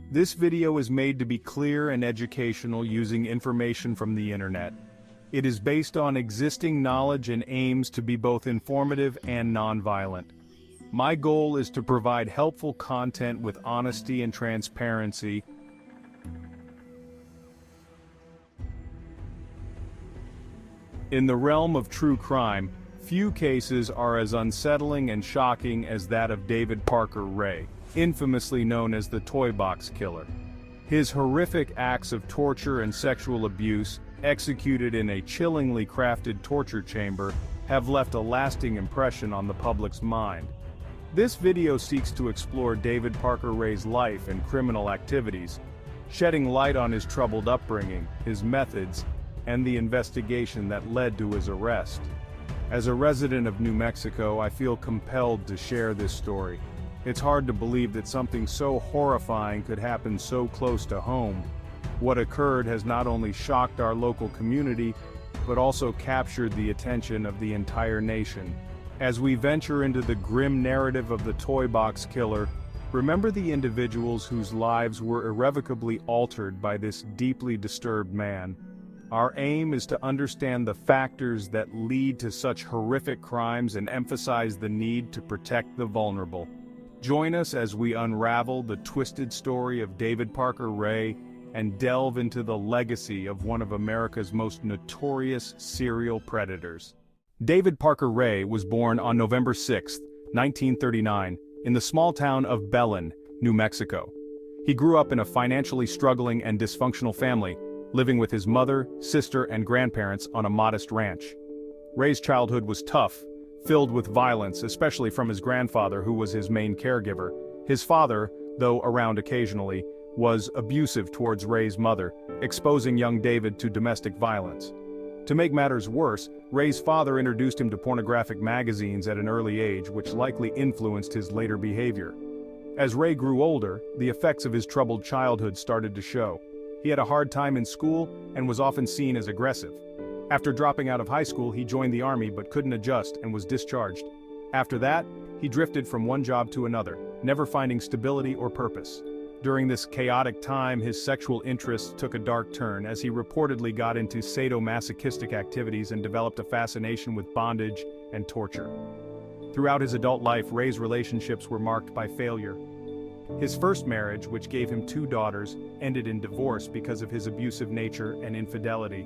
This video is made to be clear and educational using information from the internet. It is based on existing knowledge and aims to be both informative and non-violent. My goal is to provide helpful content with honesty and transparency. In the realm of true crime, few cases are as unsettling and shocking as that of David Parker Ray, infamously known as the Toy Box Killer. His horrific acts of torture and sexual abuse, executed in a chillingly crafted torture chamber, have left a lasting impression on the public's mind. This video seeks to explore David Parker Ray's life and criminal activities, shedding light on his troubled upbringing, his methods, and the investigation that led to his arrest. As a resident of New Mexico, I feel compelled to share this story. It's hard to believe that something so horrifying could happen so close to home. What occurred has not only shocked our local community, but also captured the attention of the entire nation. As we venture into the grim narrative of the Toy Box Killer, remember the individuals whose lives were irrevocably altered by this deeply disturbed man. Our aim is to understand the factors that lead to such horrific crimes and emphasize the need to protect the vulnerable. Join us as we unravel the twisted story of David Parker Ray and delve into the legacy of one of America's most notorious serial predators. David Parker Ray was born on November 6, 1939, in the small town of Belen, New Mexico. He grew up in a financially struggling and dysfunctional family, living with his mother, sister, and grandparents on a modest ranch. Ray's childhood was tough, filled with violence, especially from his grandfather, who was his main caregiver. His father, though around occasionally, was abusive towards Ray's mother, exposing young David to domestic violence. To make matters worse, Ray's father introduced him to pornographic magazines at an early age, which likely influenced his later behavior. As Ray grew older, the effects of his troubled childhood started to show. He had a hard time in school and was often seen as aggressive. After dropping out of high school, he joined the army but couldn't adjust and was discharged. After that, he drifted from one job to another, never finding stability or purpose. During this chaotic time, his sexual interests took a dark turn as he reportedly got into sadomasochistic activities and developed a fascination with bondage and torture. Throughout his adult life, Ray's relationships were marked by failure. His first marriage, which gave him 2 daughters, ended in divorce because of his abusive nature and infidelity.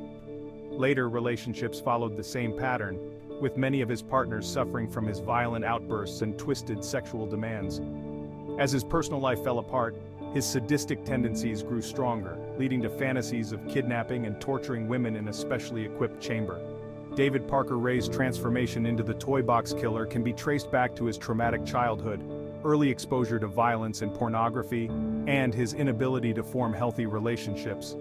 Later relationships followed the same pattern, with many of his partners suffering from his violent outbursts and twisted sexual demands. As his personal life fell apart, his sadistic tendencies grew stronger, leading to fantasies of kidnapping and torturing women in a specially equipped chamber. David Parker Ray's transformation into the Toy Box Killer can be traced back to his traumatic childhood, early exposure to violence and pornography, and his inability to form healthy relationships.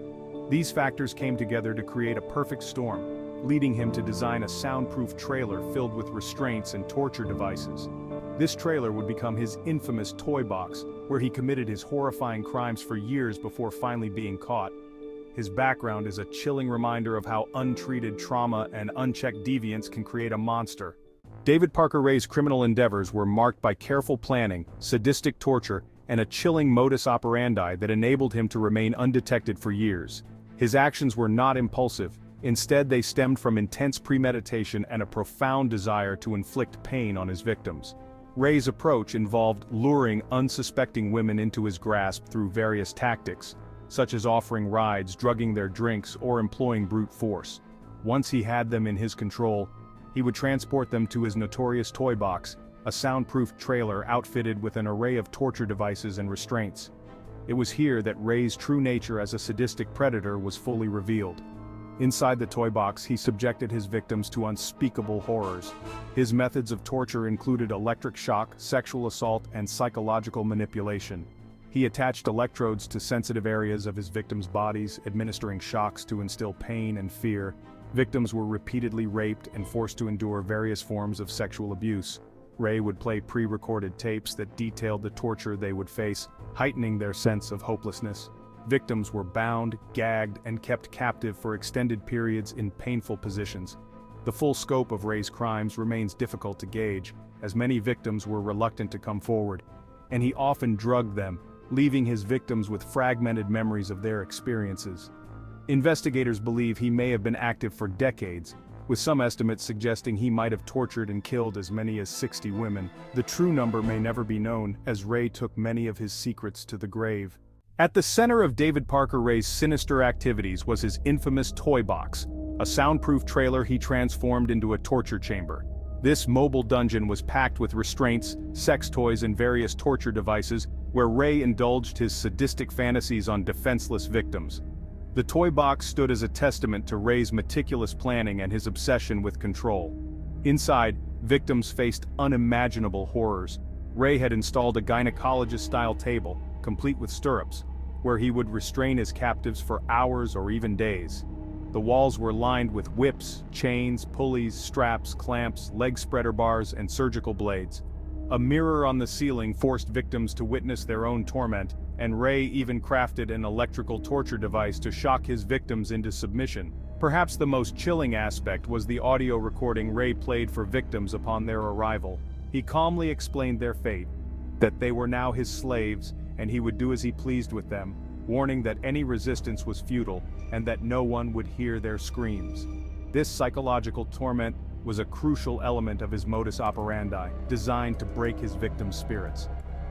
These factors came together to create a perfect storm, leading him to design a soundproof trailer filled with restraints and torture devices. This trailer would become his infamous toy box, where he committed his horrifying crimes for years before finally being caught. His background is a chilling reminder of how untreated trauma and unchecked deviance can create a monster. David Parker Ray's criminal endeavors were marked by careful planning, sadistic torture, and a chilling modus operandi that enabled him to remain undetected for years. His actions were not impulsive. Instead, they stemmed from intense premeditation and a profound desire to inflict pain on his victims. Ray's approach involved luring unsuspecting women into his grasp through various tactics, such as offering rides, drugging their drinks, or employing brute force. Once he had them in his control, he would transport them to his notorious toy box, a soundproof trailer outfitted with an array of torture devices and restraints. It was here that Ray's true nature as a sadistic predator was fully revealed. Inside the toy box, he subjected his victims to unspeakable horrors. His methods of torture included electric shock, sexual assault, and psychological manipulation. He attached electrodes to sensitive areas of his victims' bodies, administering shocks to instill pain and fear. Victims were repeatedly raped and forced to endure various forms of sexual abuse. Ray would play pre-recorded tapes that detailed the torture they would face, heightening their sense of hopelessness. Victims were bound, gagged, and kept captive for extended periods in painful positions. The full scope of Ray's crimes remains difficult to gauge, as many victims were reluctant to come forward, and he often drugged them, leaving his victims with fragmented memories of their experiences. Investigators believe he may have been active for decades, with some estimates suggesting he might have tortured and killed as many as 60 women. The true number may never be known, as Ray took many of his secrets to the grave. At the center of David Parker Ray's sinister activities was his infamous toy box, a soundproof trailer he transformed into a torture chamber. This mobile dungeon was packed with restraints, sex toys and various torture devices, where Ray indulged his sadistic fantasies on defenseless victims. The toy box stood as a testament to Ray's meticulous planning and his obsession with control. Inside, victims faced unimaginable horrors. Ray had installed a gynecologist-style table, complete with stirrups, where he would restrain his captives for hours or even days. The walls were lined with whips, chains, pulleys, straps, clamps, leg spreader bars, and surgical blades. A mirror on the ceiling forced victims to witness their own torment, and Ray even crafted an electrical torture device to shock his victims into submission. Perhaps the most chilling aspect was the audio recording Ray played for victims upon their arrival. He calmly explained their fate, that they were now his slaves, and he would do as he pleased with them, warning that any resistance was futile, and that no one would hear their screams. This psychological torment was a crucial element of his modus operandi, designed to break his victims' spirits.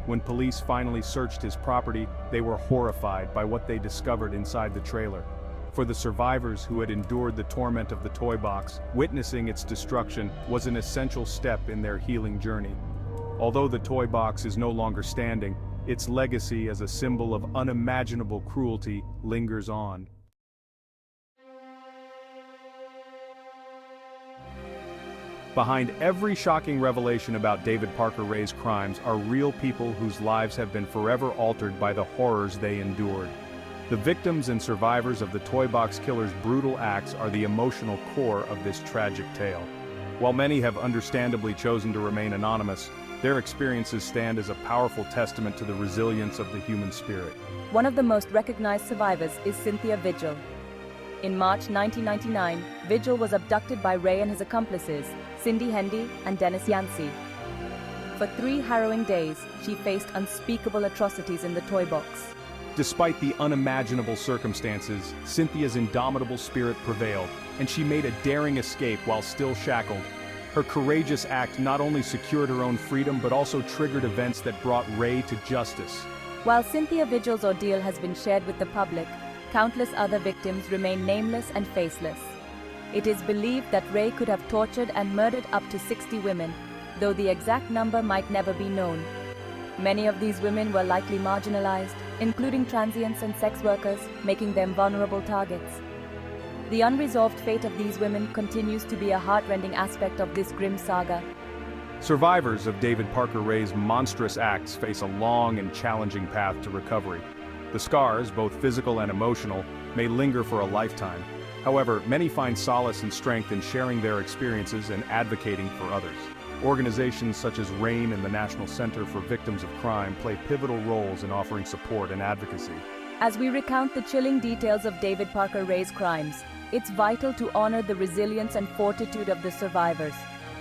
When police finally searched his property, they were horrified by what they discovered inside the trailer. For the survivors who had endured the torment of the toy box, witnessing its destruction was an essential step in their healing journey. Although the toy box is no longer standing, its legacy as a symbol of unimaginable cruelty lingers on. Behind every shocking revelation about David Parker Ray's crimes are real people whose lives have been forever altered by the horrors they endured. The victims and survivors of the Toy Box Killer's brutal acts are the emotional core of this tragic tale. While many have understandably chosen to remain anonymous, their experiences stand as a powerful testament to the resilience of the human spirit. One of the most recognized survivors is Cynthia Vigil. In March 1999, Vigil was abducted by Ray and his accomplices, Cindy Hendy and Dennis Yancey. For 3 harrowing days, she faced unspeakable atrocities in the toy box. Despite the unimaginable circumstances, Cynthia's indomitable spirit prevailed, and she made a daring escape while still shackled. Her courageous act not only secured her own freedom but also triggered events that brought Ray to justice. While Cynthia Vigil's ordeal has been shared with the public, countless other victims remain nameless and faceless. It is believed that Ray could have tortured and murdered up to 60 women, though the exact number might never be known. Many of these women were likely marginalized, including transients and sex workers, making them vulnerable targets. The unresolved fate of these women continues to be a heart-rending aspect of this grim saga. Survivors of David Parker Ray's monstrous acts face a long and challenging path to recovery. The scars, both physical and emotional, may linger for a lifetime. However, many find solace and strength in sharing their experiences and advocating for others. Organizations such as RAIN and the National Center for Victims of Crime play pivotal roles in offering support and advocacy. As we recount the chilling details of David Parker Ray's crimes, it's vital to honor the resilience and fortitude of the survivors.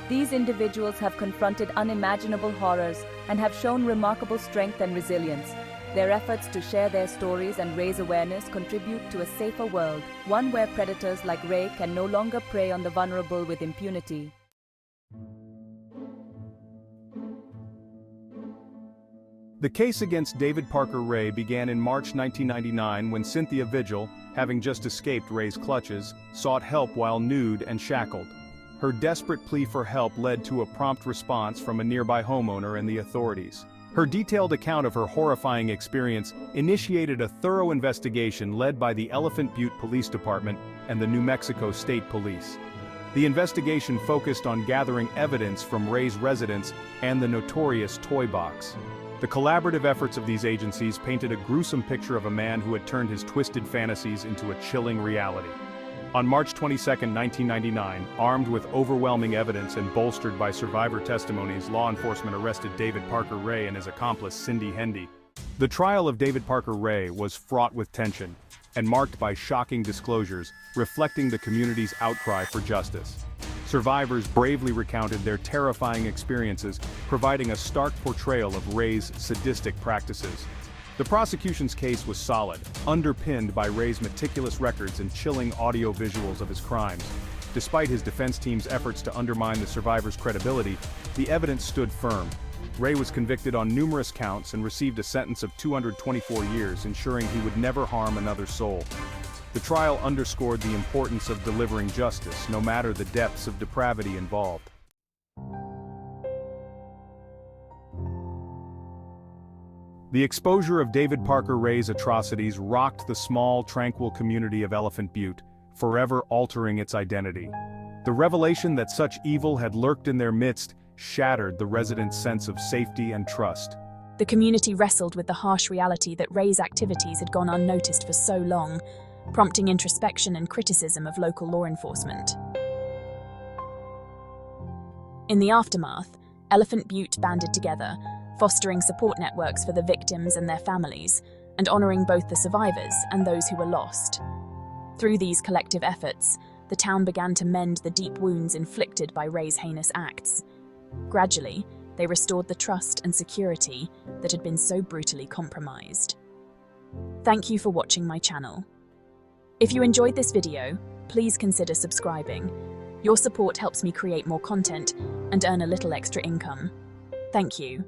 These individuals have confronted unimaginable horrors and have shown remarkable strength and resilience. Their efforts to share their stories and raise awareness contribute to a safer world, one where predators like Ray can no longer prey on the vulnerable with impunity. The case against David Parker Ray began in March 1999 when Cynthia Vigil, having just escaped Ray's clutches, sought help while nude and shackled. Her desperate plea for help led to a prompt response from a nearby homeowner and the authorities. Her detailed account of her horrifying experience initiated a thorough investigation led by the Elephant Butte Police Department and the New Mexico State Police. The investigation focused on gathering evidence from Ray's residence and the notorious toy box. The collaborative efforts of these agencies painted a gruesome picture of a man who had turned his twisted fantasies into a chilling reality. On March 22, 1999, armed with overwhelming evidence and bolstered by survivor testimonies, law enforcement arrested David Parker Ray and his accomplice Cindy Hendy. The trial of David Parker Ray was fraught with tension and marked by shocking disclosures, reflecting the community's outcry for justice. Survivors bravely recounted their terrifying experiences, providing a stark portrayal of Ray's sadistic practices. The prosecution's case was solid, underpinned by Ray's meticulous records and chilling audio visuals of his crimes. Despite his defense team's efforts to undermine the survivors' credibility, the evidence stood firm. Ray was convicted on numerous counts and received a sentence of 224 years, ensuring he would never harm another soul. The trial underscored the importance of delivering justice, no matter the depths of depravity involved. The exposure of David Parker Ray's atrocities rocked the small, tranquil community of Elephant Butte, forever altering its identity. The revelation that such evil had lurked in their midst shattered the residents' sense of safety and trust. The community wrestled with the harsh reality that Ray's activities had gone unnoticed for so long, prompting introspection and criticism of local law enforcement. In the aftermath, Elephant Butte banded together, fostering support networks for the victims and their families, and honoring both the survivors and those who were lost. Through these collective efforts, the town began to mend the deep wounds inflicted by Ray's heinous acts. Gradually, they restored the trust and security that had been so brutally compromised. Thank you for watching my channel. If you enjoyed this video, please consider subscribing. Your support helps me create more content and earn a little extra income. Thank you.